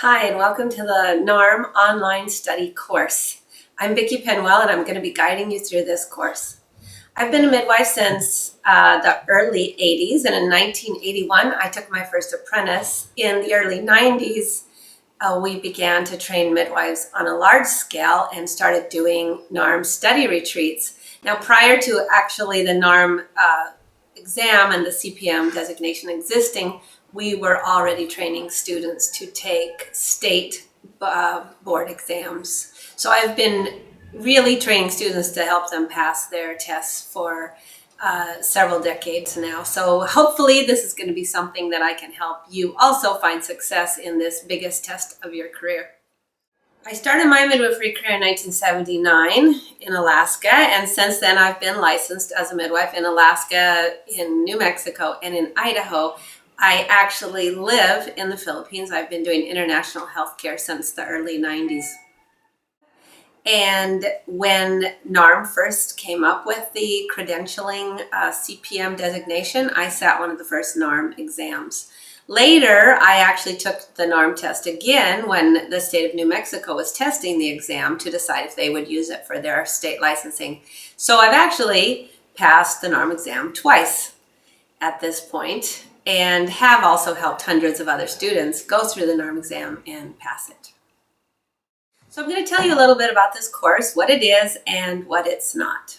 Hi, and welcome to the NARM online study course. I'm Vicki Penwell, and I'm going to be guiding you through this course. I've been a midwife since the early 80s, and in 1981, I took my first apprentice. In the early 90s, we began to train midwives on a large scale and started doing NARM study retreats. Now, prior to actually the NARM exam and the CPM designation existing, we were already training students to take state board exams. So I've been really training students to help them pass their tests for several decades now. So hopefully this is going to be something that I can help you also find success in this biggest test of your career. I started my midwifery career in 1979 in Alaska, and since then I've been licensed as a midwife in Alaska, in New Mexico, and in Idaho. I actually live in the Philippines. I've been doing international healthcare since the early 90s. And when NARM first came up with the credentialing CPM designation, I sat one of the first NARM exams. Later, I actually took the NARM test again when the state of New Mexico was testing the exam to decide if they would use it for their state licensing. So I've actually passed the NARM exam twice at this point, and have also helped hundreds of other students go through the NARM exam and pass it. So I'm going to tell you a little bit about this course, what it is and what it's not.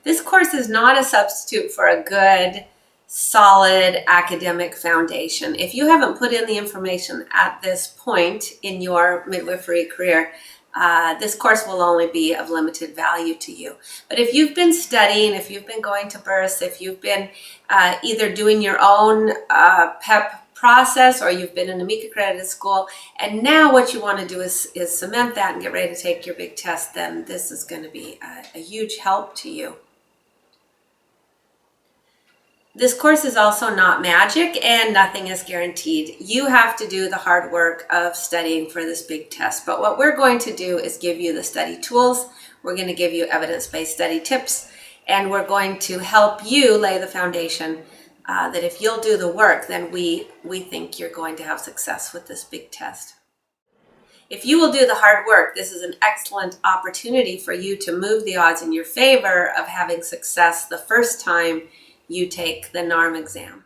This course is not a substitute for a good, solid academic foundation. If you haven't put in the information at this point in your midwifery career, this course will only be of limited value to you. But if you've been studying, if you've been going to births, if you've been either doing your own PEP process or you've been in a MEC accredited school, and now what you want to do is cement that and get ready to take your big test, then this is going to be a huge help to you. This course is also not magic, and nothing is guaranteed. You have to do the hard work of studying for this big test. But what we're going to do is give you the study tools. We're going to give you evidence-based study tips, and we're going to help you lay the foundation that if you'll do the work, then we think you're going to have success with this big test. If you will do the hard work, this is an excellent opportunity for you to move the odds in your favor of having success the first time you take the NARM exam.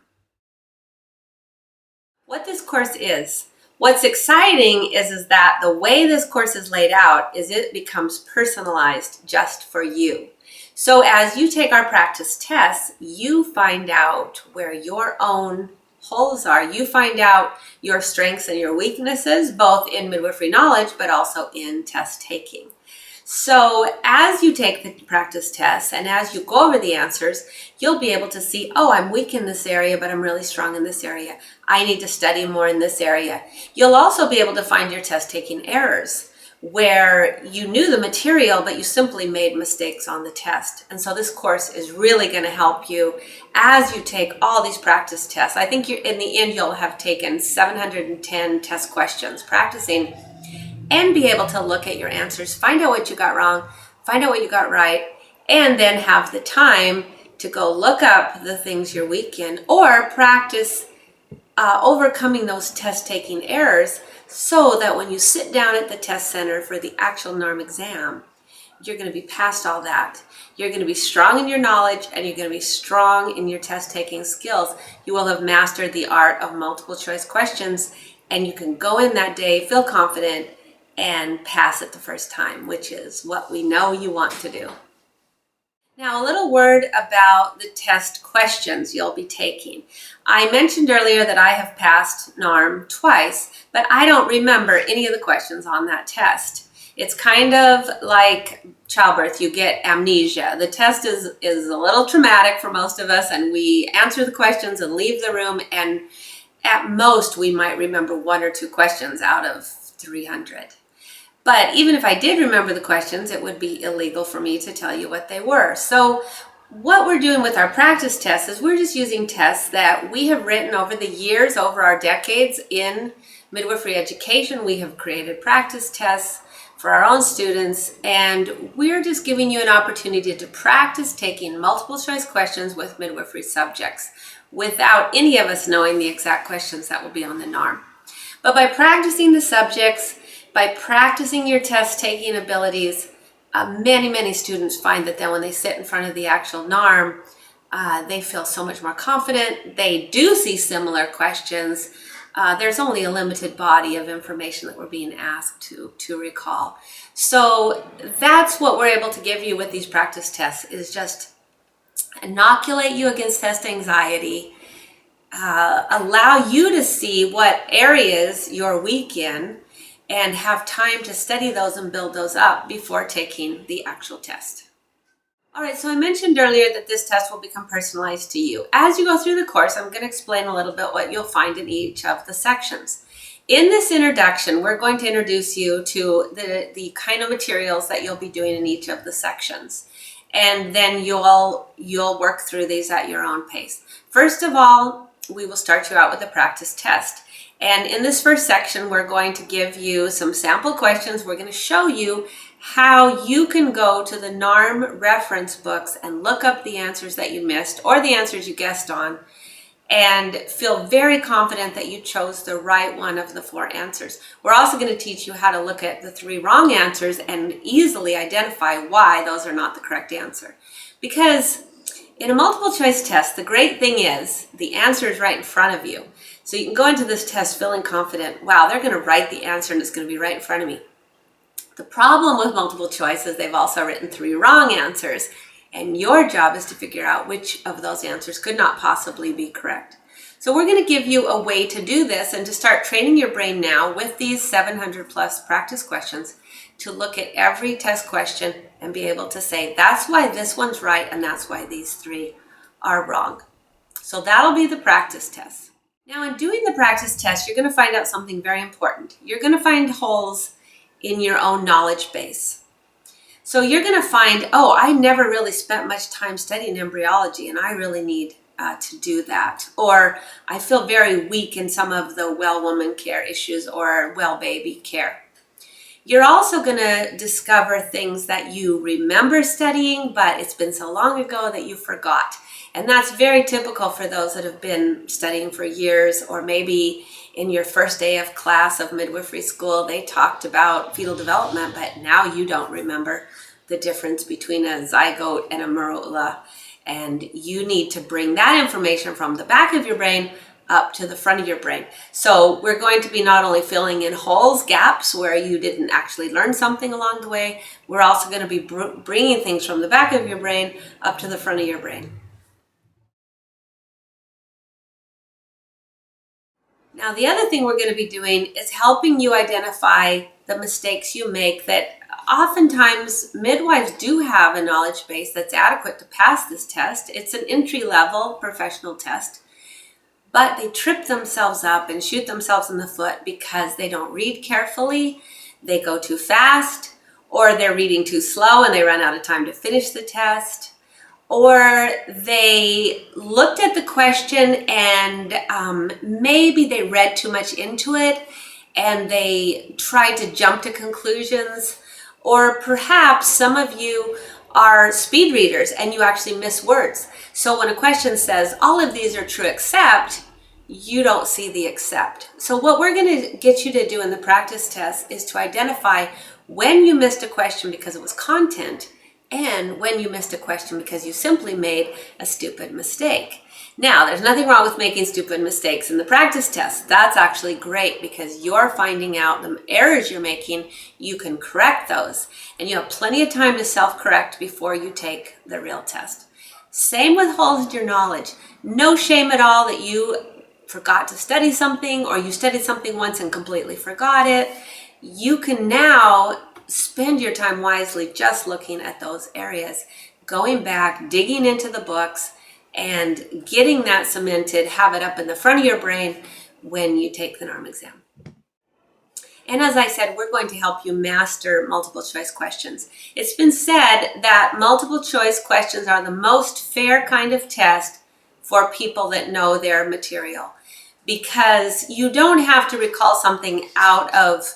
What this course is, what's exciting is that the way this course is laid out is it becomes personalized just for you. So as you take our practice tests, you find out where your own holes are. You find out your strengths and your weaknesses, both in midwifery knowledge, but also in test taking. So as you take the practice tests and as you go over the answers, you'll be able to see, oh, I'm weak in this area, but I'm really strong in this area. I need to study more in this area. You'll also be able to find your test taking errors where you knew the material, but you simply made mistakes on the test. And so this course is really going to help you as you take all these practice tests. I think in the end, you'll have taken 710 test questions practicing and be able to look at your answers, find out what you got wrong, find out what you got right, and then have the time to go look up the things you're weak in or practice overcoming those test-taking errors so that when you sit down at the test center for the actual NARM exam, you're going to be past all that. You're going to be strong in your knowledge and you're going to be strong in your test-taking skills. You will have mastered the art of multiple choice questions, and you can go in that day, feel confident, and pass it the first time, which is what we know you want to do. Now, a little word about the test questions you'll be taking. I mentioned earlier that I have passed NARM twice, but I don't remember any of the questions on that test. It's kind of like childbirth. You get amnesia. The test is a little traumatic for most of us, and we answer the questions and leave the room, and at most we might remember one or two questions out of 300. But even if I did remember the questions, it would be illegal for me to tell you what they were. So what we're doing with our practice tests is we're just using tests that we have written over the years, over our decades in midwifery education. We have created practice tests for our own students, and we're just giving you an opportunity to practice taking multiple choice questions with midwifery subjects without any of us knowing the exact questions that will be on the NARM. But by practicing the subjects, by practicing your test taking abilities, many students find that then when they sit in front of the actual NARM, they feel so much more confident. They do see similar questions. There's only a limited body of information that we're being asked to recall. So that's what we're able to give you with these practice tests, is just inoculate you against test anxiety, allow you to see what areas you're weak in, and have time to study those and build those up before taking the actual test. All right, so I mentioned earlier that this test will become personalized to you. As you go through the course, I'm going to explain a little bit what you'll find in each of the sections. In this introduction, we're going to introduce you to the kind of materials that you'll be doing in each of the sections. And then you'll work through these at your own pace. First of all, we will start you out with a practice test. And in this first section, we're going to give you some sample questions. We're going to show you how you can go to the NARM reference books and look up the answers that you missed or the answers you guessed on, and feel very confident that you chose the right one of the 4 answers. We're also going to teach you how to look at the 3 wrong answers and easily identify why those are not the correct answer. Because in a multiple choice test, the great thing is the answer is right in front of you. So you can go into this test feeling confident, wow, they're going to write the answer and it's going to be right in front of me. The problem with multiple choice is they've also written 3 wrong answers, and your job is to figure out which of those answers could not possibly be correct. So we're going to give you a way to do this and to start training your brain now with these 700 plus practice questions to look at every test question and be able to say, that's why this one's right and that's why these 3 are wrong. So that'll be the practice test. Now, in doing the practice test, you're going to find out something very important. You're going to find holes in your own knowledge base. So you're going to find, oh, I never really spent much time studying embryology and I really need to do that. Or I feel very weak in some of the well woman care issues or well baby care. You're also going to discover things that you remember studying, but it's been so long ago that you forgot. And that's very typical for those that have been studying for years, or maybe in your first day of class of midwifery school, they talked about fetal development, but now you don't remember the difference between a zygote and a morula. And you need to bring that information from the back of your brain up to the front of your brain. So we're going to be not only filling in holes, gaps where you didn't actually learn something along the way, we're also going to be bringing things from the back of your brain up to the front of your brain. Now, the other thing we're going to be doing is helping you identify the mistakes you make that oftentimes midwives do have a knowledge base that's adequate to pass this test. It's an entry-level professional test, but they trip themselves up and shoot themselves in the foot because they don't read carefully, they go too fast, or they're reading too slow and they run out of time to finish the test. Or they looked at the question and maybe they read too much into it and they tried to jump to conclusions. Or perhaps some of you are speed readers and you actually miss words. So when a question says, all of these are true except, you don't see the except. So what we're going to get you to do in the practice test is to identify when you missed a question because it was content, and when you missed a question because you simply made a stupid mistake. Now, there's nothing wrong with making stupid mistakes in the practice test. That's actually great because you're finding out the errors you're making, you can correct those. And you have plenty of time to self-correct before you take the real test. Same with holes in your knowledge. No shame at all that you forgot to study something or you studied something once and completely forgot it. You can now spend your time wisely just looking at those areas, going back, digging into the books, and getting that cemented, have it up in the front of your brain when you take the NARM exam. And as I said, we're going to help you master multiple choice questions. It's been said that multiple choice questions are the most fair kind of test for people that know their material, because you don't have to recall something out of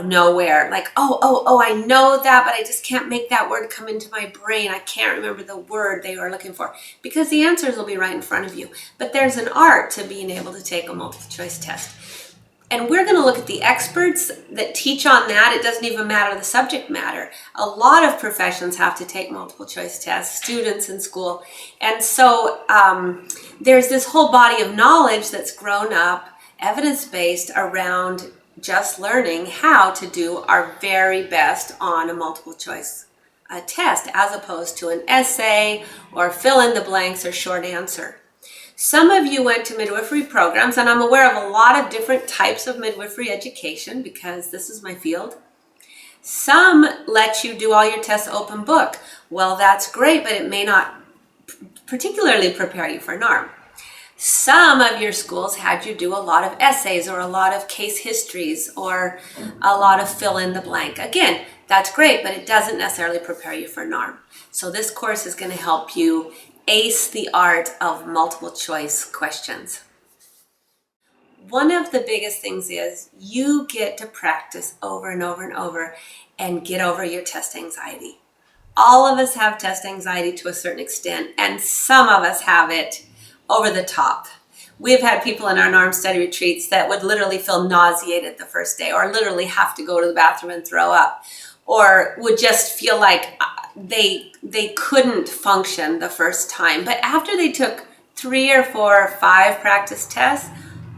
nowhere, like, oh, I know that, but I just can't make that word come into my brain. I can't remember the word they were looking for, because the answers will be right in front of you. But there's an art to being able to take a multiple choice test. And we're going to look at the experts that teach on that. It doesn't even matter the subject matter. A lot of professions have to take multiple choice tests, students in school. And so there's this whole body of knowledge that's grown up, evidence-based, around just learning how to do our very best on a multiple choice test, as opposed to an essay or fill in the blanks or short answer. Some of you went to midwifery programs, and I'm aware of a lot of different types of midwifery education because this is my field. Some let you do all your tests open book. Well, that's great, but it may not particularly prepare you for NARM. Some of your schools had you do a lot of essays or a lot of case histories or a lot of fill in the blank. Again, that's great, but it doesn't necessarily prepare you for NARM. So this course is going to help you ace the art of multiple choice questions. One of the biggest things is you get to practice over and over and over and get over your test anxiety. All of us have test anxiety to a certain extent, and some of us have it over the top. We've had people in our NARM study retreats that would literally feel nauseated the first day, or literally have to go to the bathroom and throw up, or would just feel like they couldn't function the first time. But after they took 3 or 4 or 5 practice tests,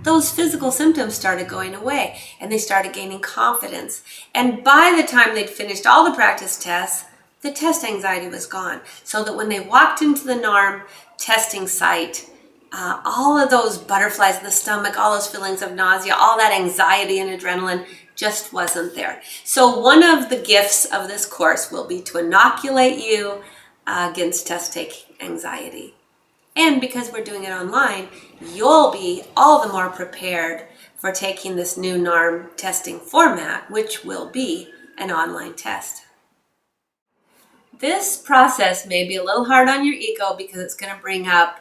those physical symptoms started going away and they started gaining confidence. And by the time they'd finished all the practice tests, the test anxiety was gone. So that when they walked into the NARM testing site, all of those butterflies in the stomach, all those feelings of nausea, all that anxiety and adrenaline just wasn't there. So one of the gifts of this course will be to inoculate you against test taking anxiety. And because we're doing it online, you'll be all the more prepared for taking this new NARM testing format, which will be an online test. This process may be a little hard on your ego because it's going to bring up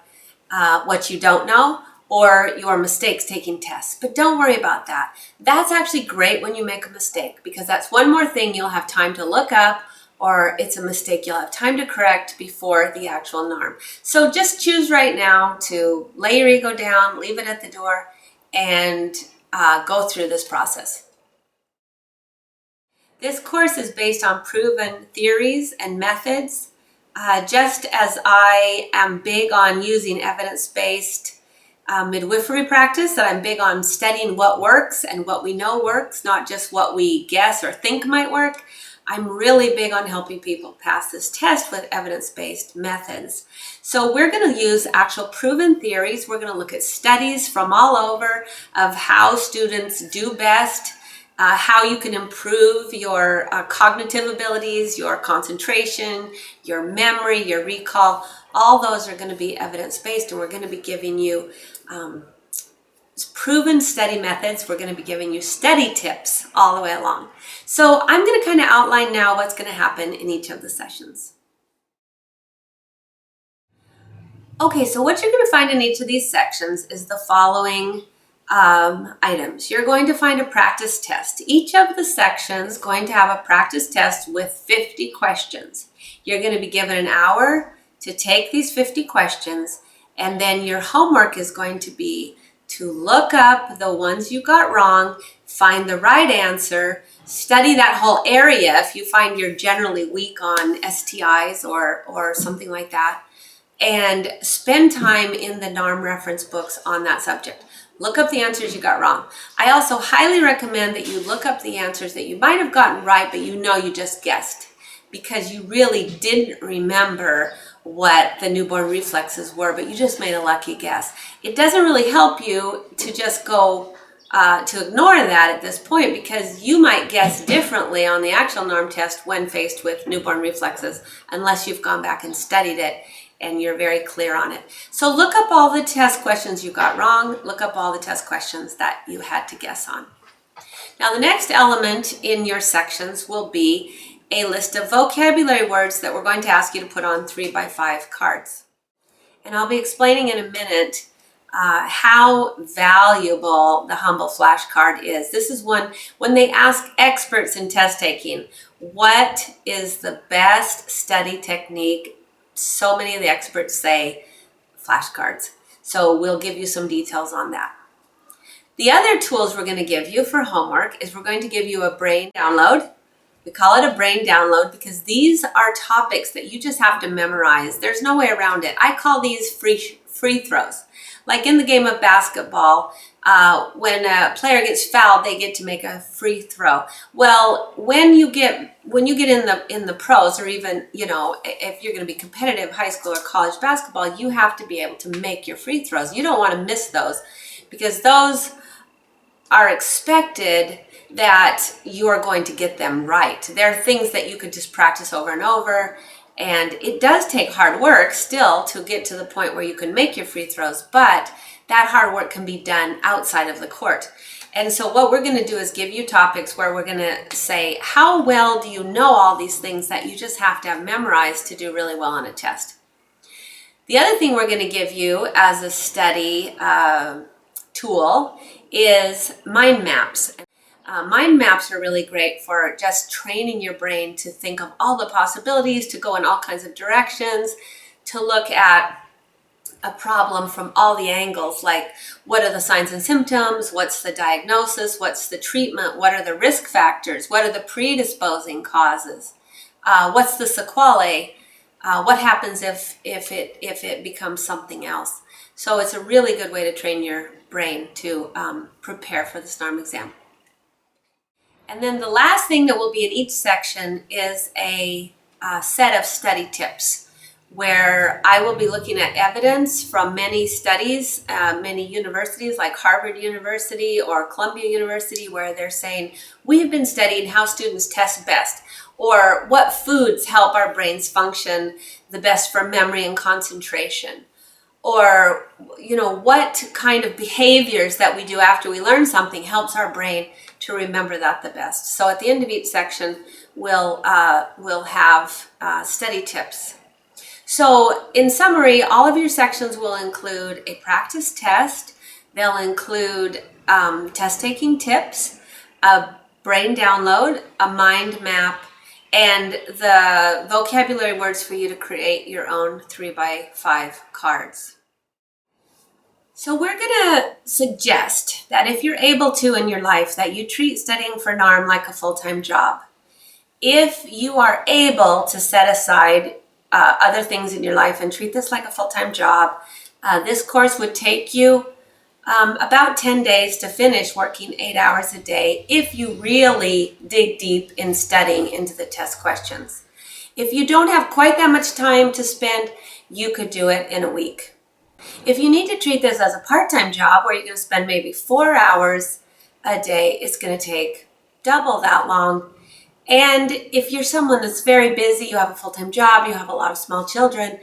what you don't know or your mistakes taking tests. But don't worry about that. That's actually great when you make a mistake because that's one more thing you'll have time to look up, or it's a mistake you'll have time to correct before the actual NARM. So just choose right now to lay your ego down, leave it at the door, and go through this process. This course is based on proven theories and methods. Just as I am big on using evidence-based midwifery practice, that I'm big on studying what works and what we know works, not just what we guess or think might work, I'm really big on helping people pass this test with evidence-based methods. So we're going to use actual proven theories. We're going to look at studies from all over of how students do best, how you can improve your cognitive abilities, your concentration, your memory, your recall. All those are going to be evidence-based, and we're going to be giving you proven study methods. We're going to be giving you study tips all the way along. So I'm going to kind of outline now what's going to happen in each of the sessions. Okay, so what you're going to find in each of these sections is the following items. You're going to find a practice test. Each of the sections is going to have a practice test with 50 questions. You're going to be given an hour to take these 50 questions, and then your homework is going to be to look up the ones you got wrong, find the right answer, study that whole area if you find you're generally weak on STIs or something like that, and spend time in the NARM reference books on that subject. Look up the answers you got wrong. I also highly recommend that you look up the answers that you might have gotten right, but you know you just guessed because you really didn't remember what the newborn reflexes were, but you just made a lucky guess. It doesn't really help you to just go to ignore that at this point because you might guess differently on the actual NARM test when faced with newborn reflexes unless you've gone back and studied it and you're very clear on it. So look up all the test questions you got wrong, look up all the test questions that you had to guess on. Now the next element in your sections will be a list of vocabulary words that we're going to ask you to put on 3x5 cards. And I'll be explaining in a minute how valuable the Humble flashcard is. This is one, when they ask experts in test taking, what is the best study technique? So many of the experts say flashcards. So we'll give you some details on that. The other tools we're going to give you for homework is we're going to give you a brain download. We call it a brain download because these are topics that you just have to memorize. There's no way around it. I call these free throws. Like in the game of basketball, when a player gets fouled, they get to make a free throw. Well, when you get in the pros, or even, you know, if you're going to be competitive high school or college basketball, you have to be able to make your free throws. You don't want to miss those because those are expected that you are going to get them right. There are things that you could just practice over and over, and it does take hard work still to get to the point where you can make your free throws, but that hard work can be done outside of the court. And so what we're going to do is give you topics where we're going to say, how well do you know all these things that you just have to have memorized to do really well on a test? The other thing we're going to give you as a study tool is mind maps. Mind maps are really great for just training your brain to think of all the possibilities, to go in all kinds of directions, to look at a problem from all the angles, like what are the signs and symptoms, what's the diagnosis, what's the treatment, what are the risk factors, what are the predisposing causes, what's the sequelae, what happens if it becomes something else. So it's a really good way to train your brain to prepare for this NARM exam. And then the last thing that will be in each section is a set of study tips, where I will be looking at evidence from many studies, many universities like Harvard University or Columbia University, where they're saying, we have been studying how students test best, or what foods help our brains function the best for memory and concentration, or, you know, what kind of behaviors that we do after we learn something helps our brain to remember that the best. So at the end of each section, we'll have study tips. So in summary, all of your sections will include a practice test. They'll include test-taking tips, a brain download, a mind map, and the vocabulary words for you to create your own 3x5 cards. So we're going to suggest that if you're able to in your life, that you treat studying for NARM like a full-time job. If you are able to set aside other things in your life and treat this like a full-time job, this course would take you about 10 days to finish, working 8 hours a day if you really dig deep in studying into the test questions. If you don't have quite that much time to spend, you could do it in a week. If you need to treat this as a part-time job where you're going to spend maybe 4 hours a day, it's going to take double that long. And if you're someone that's very busy, you have a full-time job, you have a lot of small children,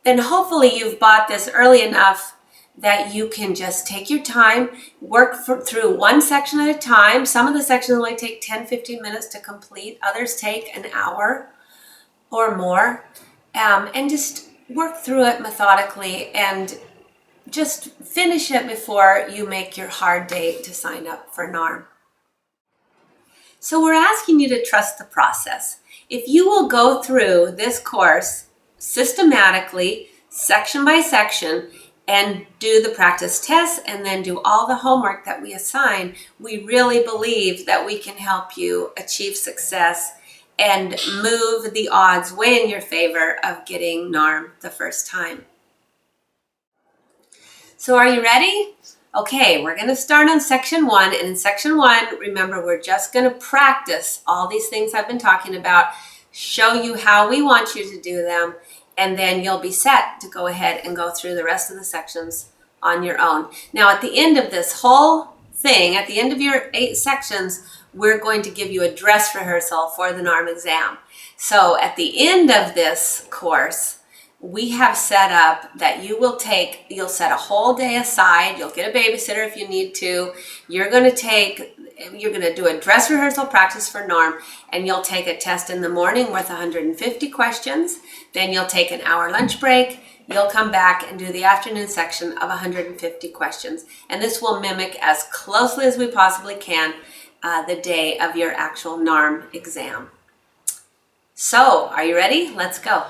then hopefully you've bought this early enough that you can just take your time, work through one section at a time. Some of the sections only take 10-15 minutes to complete. Others take an hour or more. And just work through it methodically and just finish it before you make your hard date to sign up for NARM. So we're asking you to trust the process. If you will go through this course systematically, section by section, and do the practice tests and then do all the homework that we assign, we really believe that we can help you achieve success and move the odds way in your favor of getting NARM the first time. So are you ready? Okay, we're going to start on section 1. And in section 1, remember, we're just going to practice all these things I've been talking about, show you how we want you to do them, and then you'll be set to go ahead and go through the rest of the sections on your own. Now, at the end of this whole thing, at the end of your 8 sections, we're going to give you a dress rehearsal for the NARM exam. So at the end of this course, we have set up that you'll set a whole day aside. You'll get a babysitter if you need to. You're going to do a dress rehearsal practice for NARM, and you'll take a test in the morning worth 150 questions. Then you'll take an hour lunch break. You'll come back and do the afternoon section of 150 questions. And this will mimic as closely as we possibly can the day of your actual NARM exam. So, are you ready? Let's go.